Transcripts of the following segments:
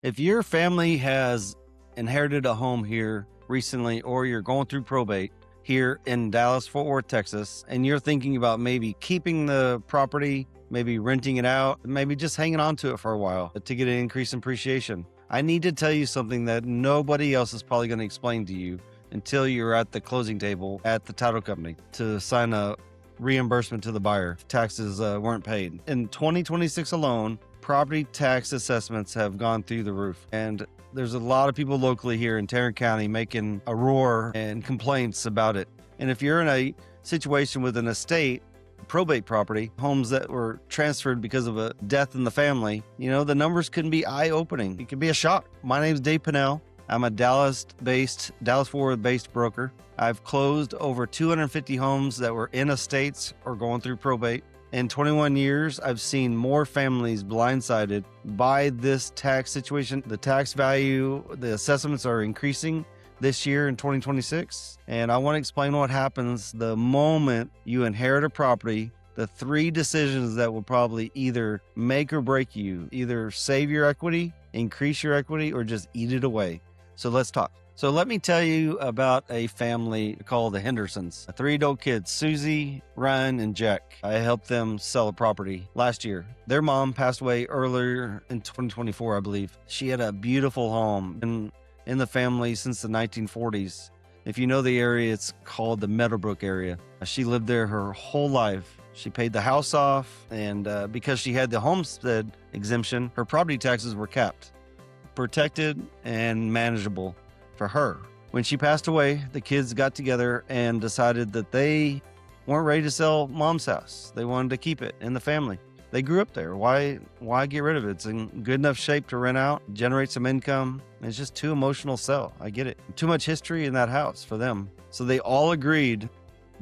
If your family has inherited a home here recently, or you're going through probate here in Dallas, Fort Worth, Texas, and you're thinking about maybe keeping the property, maybe renting it out, maybe just hanging on to it for a while to get an increase in appreciation, I need to tell you something that nobody else is probably going to explain to you until you're at the closing table at the title company to sign a reimbursement to the buyer if taxes weren't paid. In 2026 alone, property tax assessments have gone through the roof. And there's a lot of people locally here in Tarrant County making a roar and complaints about it. And if you're in a situation with an estate, probate property, homes that were transferred because of a death in the family, the numbers can be eye-opening. It can be a shock. My name's Dave Pannell. I'm a Dallas-Fort Worth-based broker. I've closed over 250 homes that were in estates or going through probate. In 21 years, I've seen more families blindsided by this tax situation. The tax value, the assessments are increasing this year in 2026. And I want to explain what happens the moment you inherit a property, the 3 decisions that will probably either make or break you, either save your equity, increase your equity, or just eat it away. So let's talk. So let me tell you about a family called the Hendersons. 3 adult kids, Susie, Ryan, and Jack. I helped them sell a property last year. Their mom passed away earlier in 2024, I believe. She had a beautiful home in the family since the 1940s. If you know the area, it's called the Meadowbrook area. She lived there her whole life. She paid the house off, and because she had the homestead exemption, her property taxes were capped, protected, and manageable for her. When she passed away, the kids got together and decided that they weren't ready to sell mom's house. They wanted to keep it in the family. They grew up there. Why get rid of it? It's in good enough shape to rent out, generate some income. It's just too emotional to sell. I get it. Too much history in that house for them. So they all agreed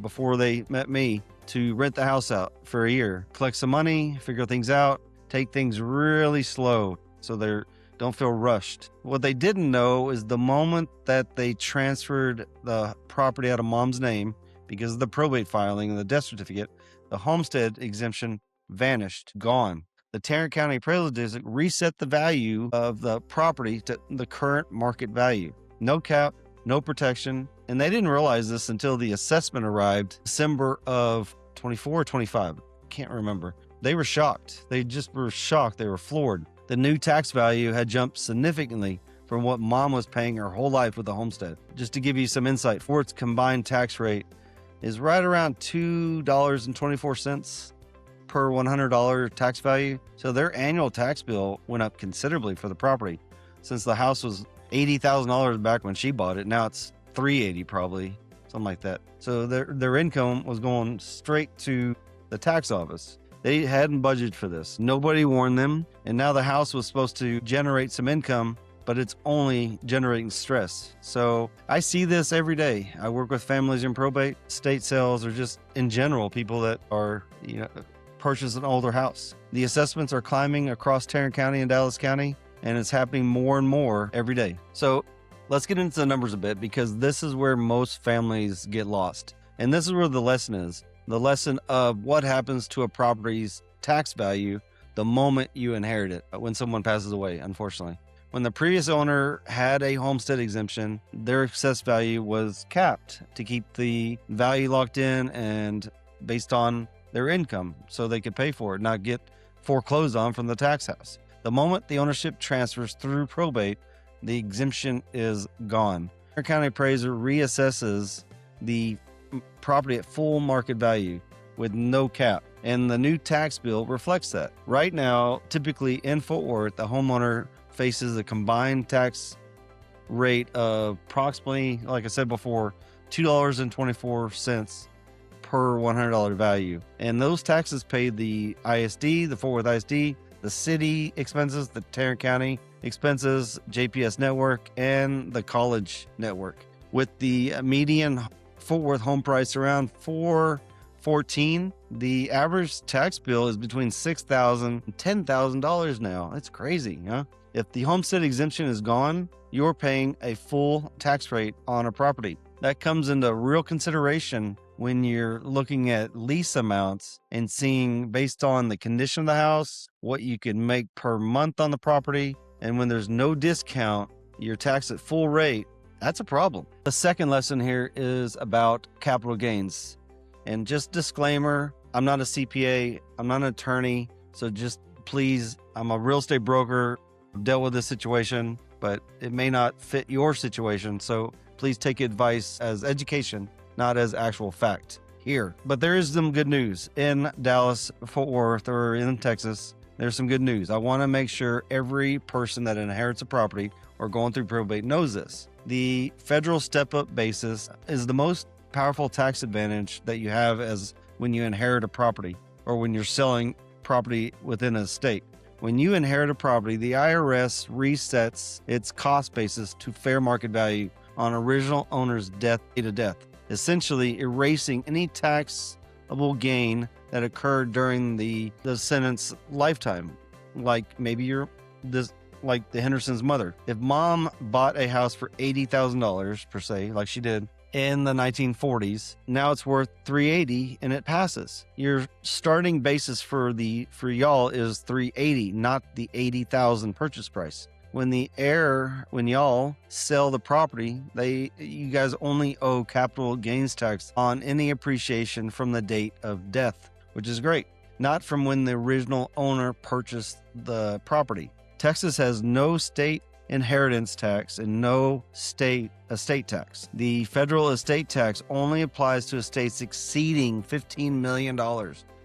before they met me to rent the house out for a year, collect some money, figure things out, take things really slow so they don't feel rushed. What they didn't know is the moment that they transferred the property out of mom's name because of the probate filing and the death certificate, the homestead exemption vanished, gone. The Tarrant County Appraisal District reset the value of the property to the current market value. No cap, no protection. And they didn't realize this until the assessment arrived December of 24 or 25. Can't remember. They were shocked. They just were shocked. They were floored. The new tax value had jumped significantly from what mom was paying her whole life with the homestead. Just to give you some insight, Fort Worth's combined tax rate is right around $2.24 per $100 tax value. So their annual tax bill went up considerably for the property. Since the house was $80,000 back when she bought it, now it's $380 probably, something like that. So their income was going straight to the tax office. They hadn't budgeted for this. Nobody warned them. And now the house was supposed to generate some income, but it's only generating stress. So I see this every day. I work with families in probate, estate sales, or just in general, people that are, purchase an older house. The assessments are climbing across Tarrant County and Dallas County, and it's happening more and more every day. So let's get into the numbers a bit, because this is where most families get lost. And this is where the lesson is. The lesson of what happens to a property's tax value the moment you inherit it, when someone passes away, unfortunately. When the previous owner had a homestead exemption, their assessed value was capped to keep the value locked in and based on their income so they could pay for it, not get foreclosed on from the tax house. The moment the ownership transfers through probate, the exemption is gone. Our county appraiser reassesses the property at full market value with no cap, and the new tax bill reflects that. Right now, typically in Fort Worth, the homeowner faces a combined tax rate of approximately, like I said before, $2.24 per $100 value. And those taxes pay the ISD, the Fort Worth ISD, the city expenses, the Tarrant County expenses, JPS network, and the college network. With the median Fort Worth home price around $414, the average tax bill is between $6,000 and $10,000 now. That's crazy, huh? If the homestead exemption is gone, you're paying a full tax rate on a property. That comes into real consideration when you're looking at lease amounts and seeing, based on the condition of the house, what you can make per month on the property, And when there's no discount, you're taxed at full rate. That's a problem. The second lesson here is about capital gains. And just disclaimer, I'm not a CPA, I'm not an attorney. So just please, I'm a real estate broker. I've dealt with this situation, but it may not fit your situation. So please take advice as education, not as actual fact here. But there is some good news in Dallas, Fort Worth, or in Texas. There's some good news. I want to make sure every person that inherits a property or going through probate knows this. The federal step-up basis is the most powerful tax advantage that you have as when you inherit a property or when you're selling property within a state. When you inherit a property, the IRS resets its cost basis to fair market value on original owner's date of death, essentially erasing any taxable gain that occurred during the descendant's lifetime. Like maybe like the Henderson's mother. If mom bought a house for $80,000 per se, like she did in the 1940s, now it's worth $380 and it passes. Your starting basis for y'all is $380, not the $80,000 purchase price. When y'all sell the property, you guys only owe capital gains tax on any appreciation from the date of death, which is great, not from when the original owner purchased the property. Texas has no state inheritance tax and no state estate tax. The federal estate tax only applies to estates exceeding $15 million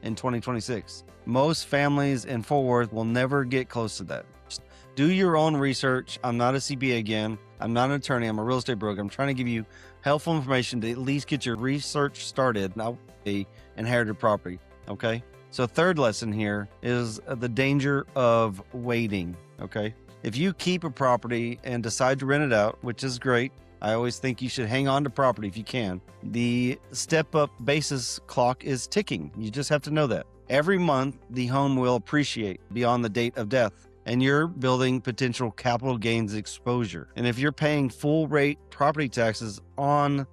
in 2026. Most families in Fort Worth will never get close to that. Do your own research. I'm not a CPA again. I'm not an attorney. I'm a real estate broker. I'm trying to give you helpful information to at least get your research started. Now, a inherited property. Okay. So third lesson here is the danger of waiting. Okay. If you keep a property and decide to rent it out, which is great, I always think you should hang on to property if you can. The step-up basis clock is ticking. You just have to know that. Every month, the home will appreciate beyond the date of death, and you're building potential capital gains exposure. And if you're paying full rate property taxes on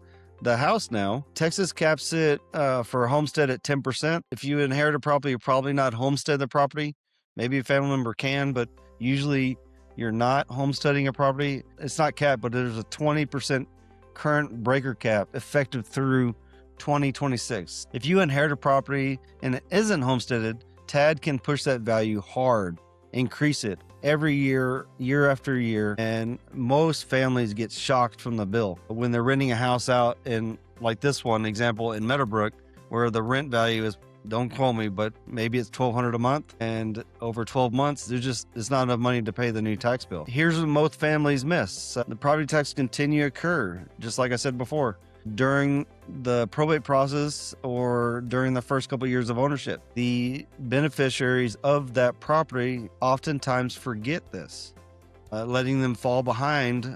the house now, Texas caps it for a homestead at 10%. If you inherit a property, you're probably not homestead the property. Maybe a family member can, but usually you're not homesteading a property. It's not capped, but there's a 20% current breaker cap effective through 2026. If you inherit a property and it isn't homesteaded, TAD can push that value hard, increase it every year, year after year, and most families get shocked from the bill. When they're renting a house out in, like this one example in Meadowbrook, where the rent value is, don't quote me, but maybe it's $1,200 a month, and over 12 months, it's not enough money to pay the new tax bill. Here's what most families miss. The property tax continue to occur, just like I said before, during the probate process or during the first couple of years of ownership. The beneficiaries of that property oftentimes forget this, letting them fall behind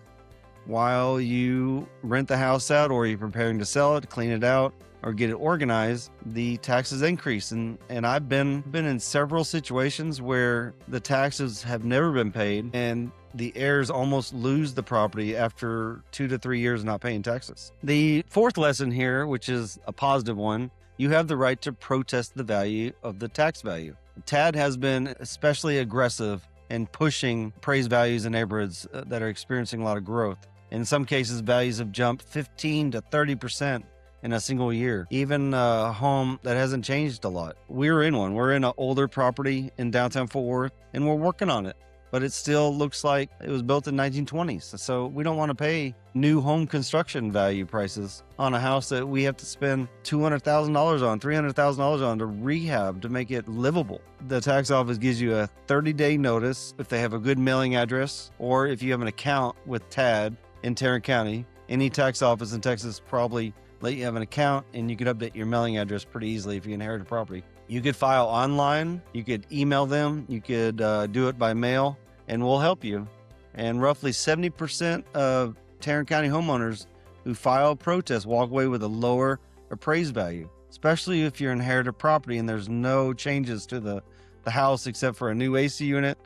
while you rent the house out or you're preparing to sell it, clean it out, or get it organized. The taxes increase. And I've been in several situations where the taxes have never been paid and the heirs almost lose the property after 2 to 3 years not paying taxes. The fourth lesson here, which is a positive one, you have the right to protest the value of the tax value. TAD has been especially aggressive in pushing appraised values in neighborhoods that are experiencing a lot of growth. In some cases, values have jumped 15 to 30% in a single year, even a home that hasn't changed a lot. We're in one. We're in an older property in downtown Fort Worth, and we're working on it. But it still looks like it was built in 1920s. So we don't want to pay new home construction value prices on a house that we have to spend $200,000 on, $300,000 on to rehab to make it livable. The tax office gives you a 30-day notice if they have a good mailing address, or if you have an account with TAD in Tarrant County. Any tax office in Texas probably let you have an account, and you could update your mailing address pretty easily if you inherit a property. You could file online, you could email them, you could do it by mail, and we'll help you. And roughly 70% of Tarrant County homeowners who file protests walk away with a lower appraised value, especially if you inherit a property and there's no changes to the house except for a new AC unit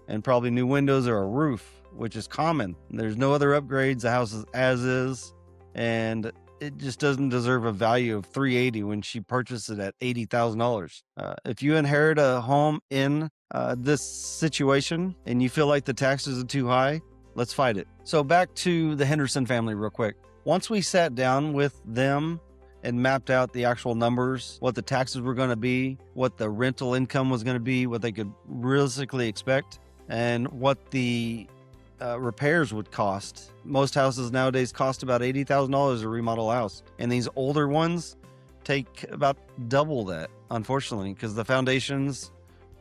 and probably new windows or a roof, which is common. There's no other upgrades. The house is as is. And it just doesn't deserve a value of $380 when she purchased it at $80,000. If you inherit a home in this situation and you feel like the taxes are too high, let's fight it. So back to the Henderson family real quick. Once we sat down with them and mapped out the actual numbers, what the taxes were going to be, what the rental income was going to be, what they could realistically expect, and what the repairs would cost. Most houses nowadays cost about $80,000 to remodel a house, and these older ones take about double that, unfortunately, because the foundations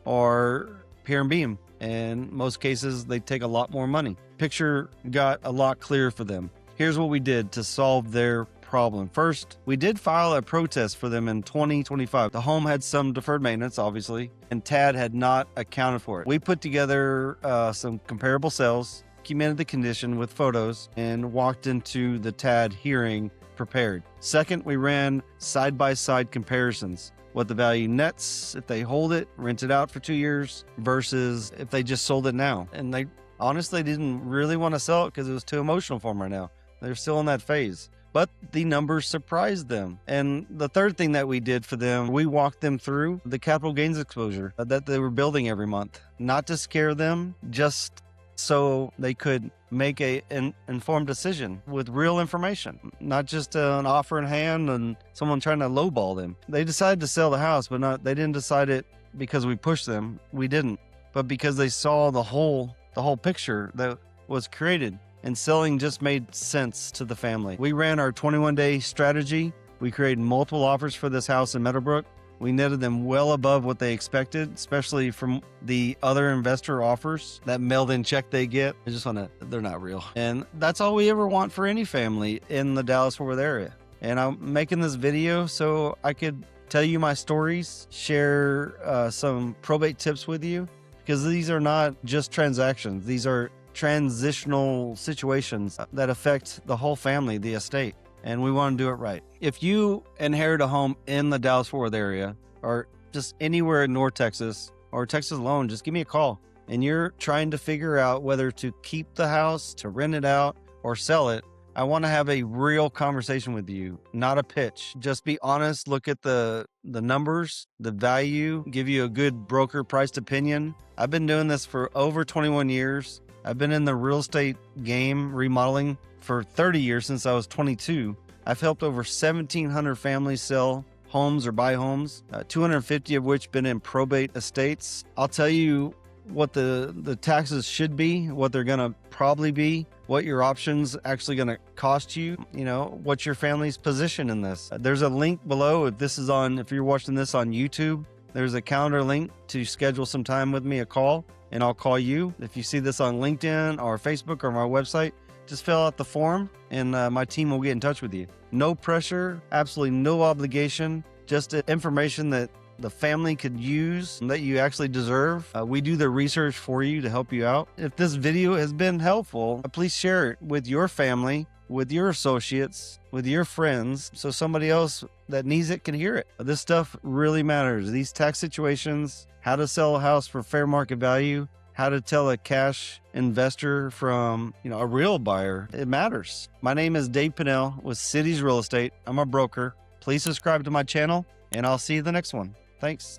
are pier and beam, and most cases they take a lot more money. Picture got a lot clearer for them. Here's what we did to solve their problem. First, we did file a protest for them in 2025. The home had some deferred maintenance, obviously, and TAD had not accounted for it. We put together some comparable sales, documented the condition with photos, and walked into the TAD hearing prepared. Second, we ran side-by-side comparisons. What the value nets if they hold it, rent it out for 2 years, versus if they just sold it now. And they honestly didn't really want to sell it because it was too emotional for them right now. They're still in that phase. But the numbers surprised them. And the third thing that we did for them, we walked them through the capital gains exposure that they were building every month. Not to scare them, just so they could make an informed decision with real information, not just an offer in hand and someone trying to lowball them. They decided to sell the house, but they didn't decide it because we pushed them. We didn't, but because they saw the whole picture that was created. And selling just made sense to the family. We ran our 21-day strategy. We created multiple offers for this house in Meadowbrook. We netted them well above what they expected, especially from the other investor offers. That mailed-in check they get, they're not real. And that's all we ever want for any family in the Dallas-Fort Worth area. And I'm making this video so I could tell you my stories, share some probate tips with you, because these are not just transactions. These are transitional situations that affect the whole family, the estate, and we want to do it right. If you inherit a home in the Dallas-Fort Worth area or just anywhere in North Texas or Texas alone, just give me a call. And you're trying to figure out whether to keep the house, to rent it out, or sell it. I want to have a real conversation with you, not a pitch. Just be honest, look at the numbers, the value, give you a good broker priced opinion. I've been doing this for over 21 years. I've been in the real estate game, remodeling, for 30 years since I was 22. I've helped over 1,700 families sell homes or buy homes, 250 of which been in probate estates. I'll tell you what the taxes should be, what they're going to probably be, what your options actually going to cost you, what's your family's position in this. There's a link below if you're watching this on YouTube. There's a calendar link to schedule some time with me, a call, and I'll call you. If you see this on LinkedIn or Facebook or my website, just fill out the form and my team will get in touch with you. No pressure, absolutely no obligation, just information that the family could use that you actually deserve. We do the research for you to help you out. If this video has been helpful, please share it with your family, with your associates, with your friends, so somebody else that needs it can hear it. This stuff really matters. These tax situations, how to sell a house for fair market value, how to tell a cash investor from a real buyer, it matters. My name is Dave Pannell with Cities Real Estate. I'm a broker. Please subscribe to my channel, and I'll see you the next one. Thanks.